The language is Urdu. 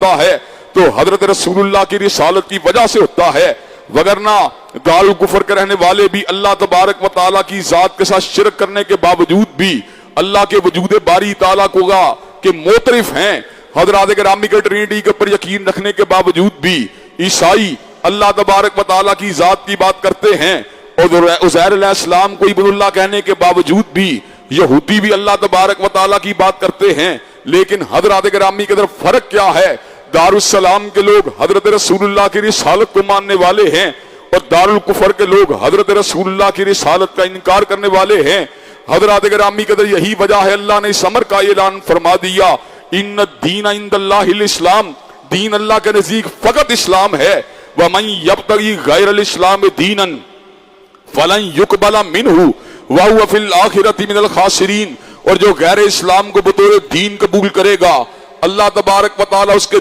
ہوتا ہے تو حضرت رسول اللہ کی رسالت کی وجہ سے ہوتا ہے، وگرنہ دارالکفر کے رہنے والے بھی اللہ تبارک و تعالیٰ کی ذات کے ساتھ شرک کرنے کے باوجود بھی اللہ کے وجود باری تعالیٰ کو کہ معترف ہیں، حضرات گرامی کے ٹرینٹی کے اوپر یقین رکھنے کے باوجود بھی عیسائی اللہ تبارک و تعالیٰ کی ذات کی بات کرتے ہیں، اور عزیر علیہ السلام کو ابن اللہ کہنے کے باوجود بھی یہودی بھی اللہ تبارک و تعالیٰ کی بات کرتے ہیں۔ لیکن حضرات گرامی کے اندر فرق کیا ہے؟ دارالسلام کے لوگ حضرت رسول اللہ کی رسالت کو ماننے والے ہیں، اور دارالکفر کے لوگ حضرت رسول اللہ کی رسالت کا انکار کرنے والے ہیں۔ حضرات گرامی کے اندر یہی وجہ ہے اللہ نے اس امر کا اعلان فرما دیا، ان الدین عند اللہ الاسلام، دین اللہ کے نزدیک فقط اسلام ہے، ومن یبتغی غیر الاسلام دینا فلن یقبل منہ وہو فی الآخرۃ من الخاسرین، اور جو غیر اسلام کو بطور دین قبول کرے گا اللہ تبارک و تعالیٰ اس کے